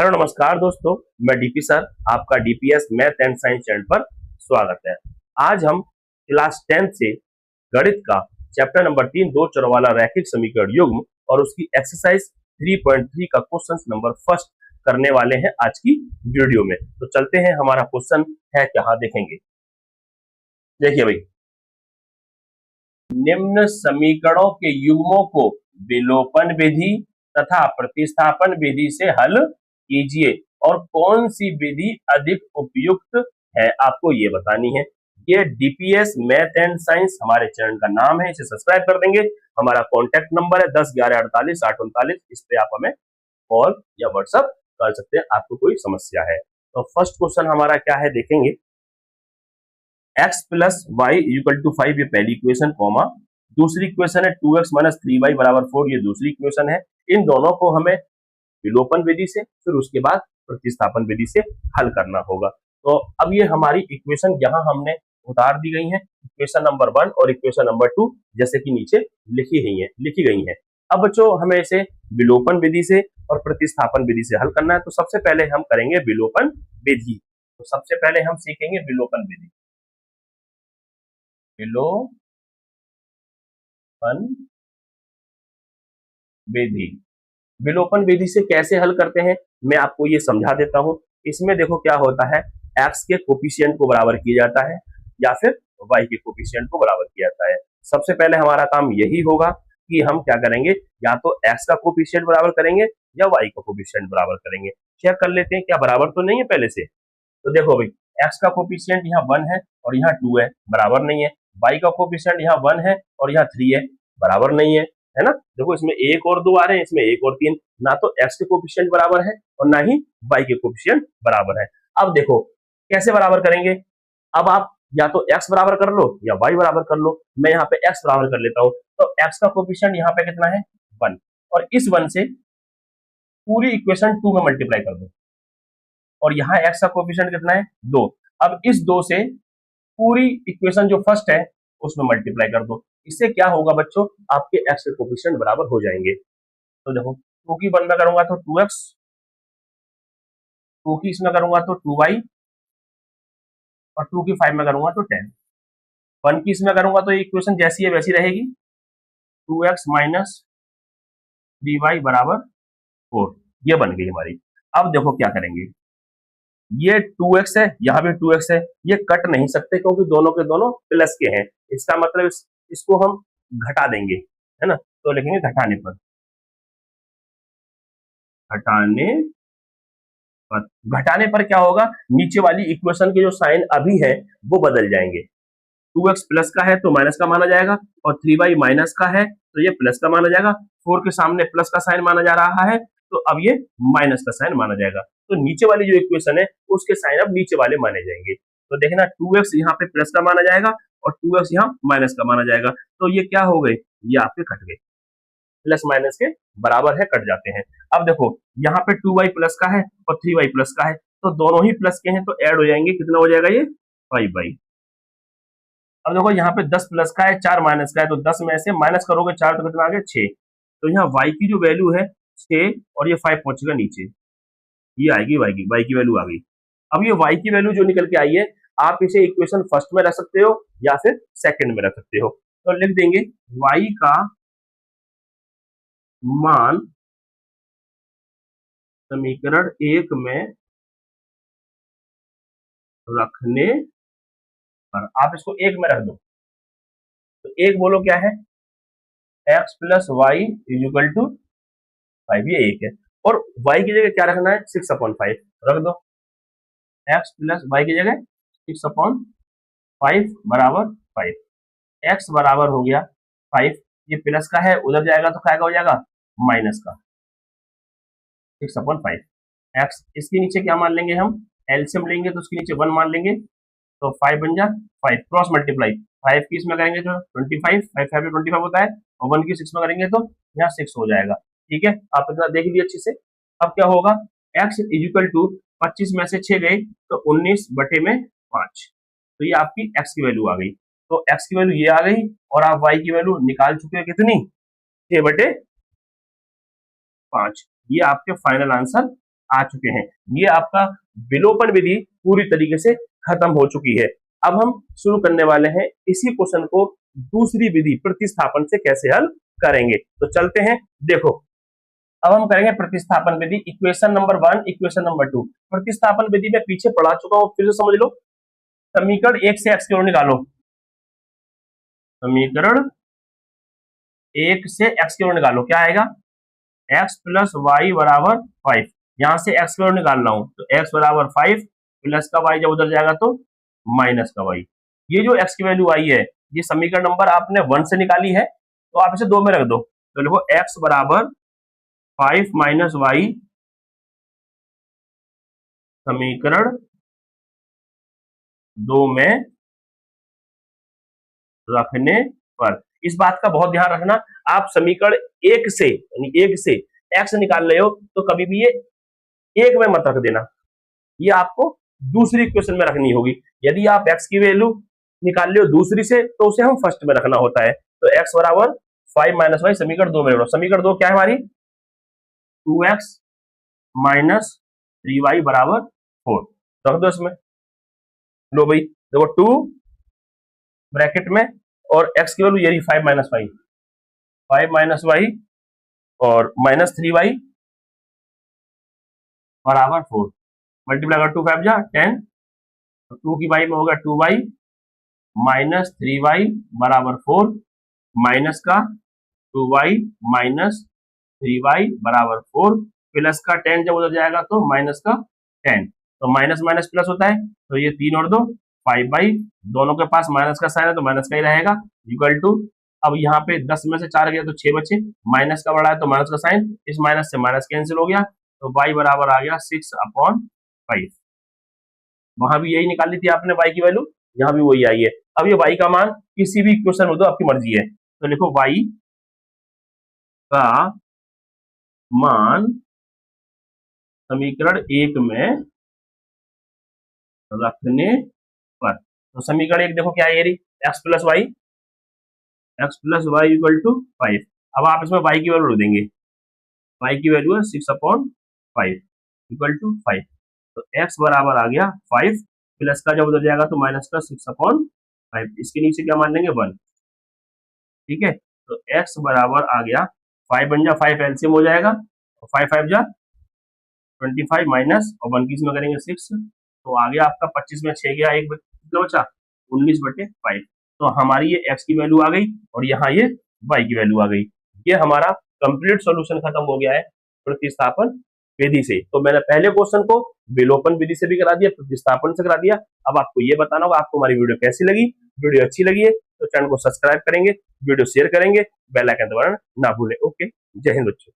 Hello नमस्कार दोस्तों, मैं डीपी सर, आपका DPS math and science channel पर स्वागत है। आज हम क्लास 10 से गणित का चैप्टर नंबर 3 दो चरों वाला रैखिक समीकरण युग्म और उसकी एक्सरसाइज 3.3 का क्वेश्चन नंबर फर्स्ट करने वाले हैं आज की वीडियो में। तो चलते हैं, हमारा क्वेश्चन है क्या, देखेंगे। देखिए भाई, निम्न समीकरणों के युग्मों को विलोपन विधि तथा प्रतिस्थापन विधि से हल कीजिए और कौन सी विधि अधिक उपयुक्त है, आपको ये बतानी है। ये डीपीएस मैथ एंड साइंस हमारे चैनल का नाम है, इसे सब्सक्राइब कर देंगे। हमारा कॉन्टैक्ट नंबर है 10 11 48 8 39, इस पे आप हमें कॉल या व्हाट्सएप कर सकते हैं, आपको कोई समस्या है तो। फर्स्ट क्वेश्चन हमारा क्या है, देखेंगे। x plus Y equal to 5, ये पहली इक्वेशन, कॉमा दूसरी इक्वेशन है 2x माइनस 3y बराबर 4, ये दूसरी इक्वेशन है। इन दोनों को हमें विलोपन विधि से, फिर उसके बाद प्रतिस्थापन विधि से हल करना होगा। तो अब ये हमारी इक्वेशन यहाँ हमने उतार दी गई है, इक्वेशन नंबर 1 और इक्वेशन नंबर 2, जैसे कि नीचे लिखी गई है। अब बच्चों, हमें इसे विलोपन विधि से और प्रतिस्थापन विधि से हल करना है। तो सबसे पहले हम करेंगे विलोपन विधि। तो सबसे पहले हम सीखेंगे विलोपन विधि। विलोपन विधि, विलोपन विधि से कैसे हल करते हैं मैं आपको ये समझा देता हूं। इसमें देखो क्या होता है, x के कोफिशिएंट को बराबर किया जाता है या फिर y के कोफिशिएंट को बराबर किया जाता है। सबसे पहले हमारा काम यही होगा कि हम क्या करेंगे, या तो x का कोफिशिएंट बराबर करेंगे या y का कोफिशिएंट बराबर करेंगे। चेक कर लेते हैं क्या बराबर तो नहीं है पहले से। तो देखो भाई, x का कोफिशिएंट यहाँ 1 है और यहाँ 2 है, बराबर नहीं है। y का कोफिशिएंट यहाँ 1 है और यहाँ 3 है, बराबर नहीं है ना। देखो, इसमें 1 और 2 आ रहे हैं, इसमें 1 और 3। ना तो x के कोफिशिएंट बराबर है और ना ही y के कोफिशिएंट बराबर है। अब देखो कैसे बराबर करेंगे। अब आप या तो x बराबर कर लो या y बराबर कर लो। मैं यहाँ पे x बराबर कर लेता हूँ। तो x का कोफिशिएंट यहाँ पे कितना है, 1, और इस 1 से पूरी इक्वेशन 2 में मल्टीप्लाई कर दो, और यहाँ x का कोफिशिएंट कितना है, 2। अब इस 2 से पूरी इक्वेशन जो फर्स्ट है उसमें मल्टीप्लाई कर दो। इससे क्या होगा बच्चों, आपके x के कोफिशिएंट बराबर हो जाएंगे। तो देखो, 2 की 1 में करूंगा तो 2x, 2 की इसमें करूंगा तो 2y, और 2 की 5 में करूंगा तो 10। 1 की इसमें करूंगा तो इक्वेशन जैसी है वैसी रहेगी, 2x माइनस 3y बराबर 4, ये बन गई हमारी। अब देखो क्या करेंगे, ये 2x है, यहाँ भी 2x है, ये कट नहीं सकते क्योंकि दोनों के दोनों प्लस के हैं। इसका मतलब इसको हम घटा देंगे, है ना। तो लिखेंगे घटाने पर, घटाने पर क्या होगा, नीचे वाली इक्वेशन के जो साइन अभी है वो बदल जाएंगे। 2x प्लस का है तो माइनस का माना जाएगा, और 3y माइनस का है तो ये प्लस का माना जाएगा। 4 के सामने प्लस का साइन माना जा रहा है तो अब ये माइनस का साइन माना जाएगा। तो नीचे वाली जो इक्वेशन है उसके साइन अब नीचे वाले माने जाएंगे। तो देखना, 2x यहाँ पे प्लस का माना जाएगा और 2x यहाँ माइनस का माना जाएगा। तो ये क्या हो गए, ये आपके कट गए, प्लस माइनस के बराबर है, कट जाते हैं। अब देखो, यहाँ पे 2y प्लस का है और 3y प्लस का है, तो दोनों ही प्लस के हैं तो ऐड हो जाएंगे। कितना हो जाएगा ये, 5y। अब देखो, यहाँ पे 10 प्लस का है, 4 माइनस का है, तो 10 में से माइनस करोगे 4 तो कितना आ गया, 6। तो यहाँ y की जो वैल्यू है 6 और ये 5 पहुंचेगा नीचे, ये आएगी y की वैल्यू आ गई। अब ये y की वैल्यू जो निकल के आई है, आप इसे इक्वेशन फर्स्ट में रख सकते हो या फिर सेकंड में रख सकते हो। तो लिख देंगे y का मान समीकरण 1 में रखने पर, आप इसको 1 में रख दो। तो 1 बोलो क्या है, x plus Y equal to 5, ये 1 है। और y की जगह क्या रखना है, 6/5 रख दो। x प्लस वाई की जगह 6/5 बराबर 5, x बराबर हो गया 5। ये प्लस का है, उधर जाएगा तो क्या हो जाएगा, माइनस का 6/5 x। इसके नीचे क्या मान लेंगे हम, एलसीएम लेंगे तो उसके नीचे 1 मान लेंगे, तो 5 बन जा 5, क्रॉस मल्टीप्लाई। 5 की इसमें करेंगे तो 25, 5 5 25 होता है, और 1 की 6 में करेंगे तो यहाँ 6 हो जाएगा। ठीक है, आप इतना देख लीजिए अच्छे से। अब क्या होगा, x इक्वल टू 25 में से 6 गए तो 19/5, तो ये आपकी x की वैल्यू आ गई। तो x की वैल्यू ये आ गई और आप y की वैल्यू निकाल चुके हैं कितनी, 6/5। ये आपके फाइनल आंसर आ चुके हैं। ये आपका विलोपन विधि पूरी तरीके से खत्म हो चुकी है। अब हम शुरू करने वाले हैं इसी क्वेश्चन को दूसरी विधि प्रतिस्थापन से कैसे हल करेंगे। तो चलते हैं, देखो अब हम करेंगे प्रतिस्थापन विधि, इक्वेशन नंबर 1, इक्वेशन नंबर 2। प्रतिस्थापन विधि में पीछे पढ़ा चुका हूं, फिर से समझ लो। समीकरण 1 से x की वैल्यू निकालो, समीकरण 1 से x की वैल्यू निकालो, क्या आएगा, x प्लस वाई बराबर 5। यहां से x की वैल्यू निकाल रहा हूं, तो x बराबर 5 प्लस का y जब उधर जाएगा तो माइनस का y। ये जो x की वैल्यू आई है, ये समीकरण नंबर आपने 1 से निकाली है, तो आप इसे 2 में रख दो। तो देखो x बराबर 5 माइनस वाई समीकरण 2 में रखने पर। इस बात का बहुत ध्यान रखना, आप समीकरण 1 से यानी 1 से x निकाल रहे हो तो कभी भी ये 1 में मत रख देना, ये आपको दूसरी इक्वेशन में रखनी होगी। यदि आप x की वैल्यू निकाल रहे हो दूसरी से तो उसे हम फर्स्ट में रखना होता है। तो x बराबर 5 माइनस वाई समीकरण 2 में रखो। समीकरण 2 क्या है हमारी, 2x माइनस 3y बराबर 4, रख दो इसमें। लो भाई देखो 2 ब्रैकेट में और x की वैल्यू यही 5 माइनस वाई, 5 माइनस वाई और माइनस 3y बराबर 4। मल्टीप्लाई कर 2 5 जा 10, तो 2 की वाई में होगा 2y माइनस 3y बराबर 4, माइनस का 2y माइनस 3y बराबर 4 प्लस का 10 जब उधर जाएगा तो माइनस का 10, तो माइनस माइनस प्लस होता है, तो ये 3 और 2 5 बाई, दोनों के पास माइनस का साइन है तो माइनस का ही रहेगा, इक्वल टू। अब यहाँ पे 10 में से 4 गया तो 6 बचे, माइनस का बड़ा है तो माइनस का साइन, इस माइनस से माइनस कैंसिल हो गया, तो y बराबर आ गया 6/5। वहां भी यही निकाली थी आपने y की वैल्यू, यहाँ भी वही आई है। अब ये y का मान किसी भी इक्वेशन में दो, आपकी मर्जी है। तो लिखो y का मान समीकरण 1 में रखने पर। तो समीकरण 1 देखो क्या है, ये x plus Y, x plus Y equal to 5। अब आप इसमें y की वैल्यू रख देंगे, y की वैल्यू है 6/5 इक्वल टू 5। तो x बराबर आ गया 5, प्लस का जब उधर जाएगा तो माइनस का 6/5, इसके नीचे क्या मान लेंगे 1, ठीक है। तो x बराबर आ गया 5 बन जा 5 एलसीएम हो जाएगा, तो 5 5 जा 25 माइनस और 1 की इसमें करेंगे 6, तो आ गया आपका 25 में 6 गया, एक कितना बचा 19/5। तो हमारी ये x की वैल्यू आ गई और यहाँ ये y की वैल्यू आ गई। ये हमारा कंप्लीट सॉल्यूशन खत्म हो गया है प्रतिस्थापन विधि से। तो मैंने पहले क्वेश्चन को विलोपन विधि से भी करा दिया, प्रतिस्थापन से करा दिया। अब आपको ये बताना होगा आपको हमारी वीडियो कैसी लगी। वीडियो अच्छी लगी है तो चैनल को सब्सक्राइब करेंगे, वीडियो शेयर करेंगे, बेल आइकन दबाना ना भूलें। ओके, जय हिंद बच्चों।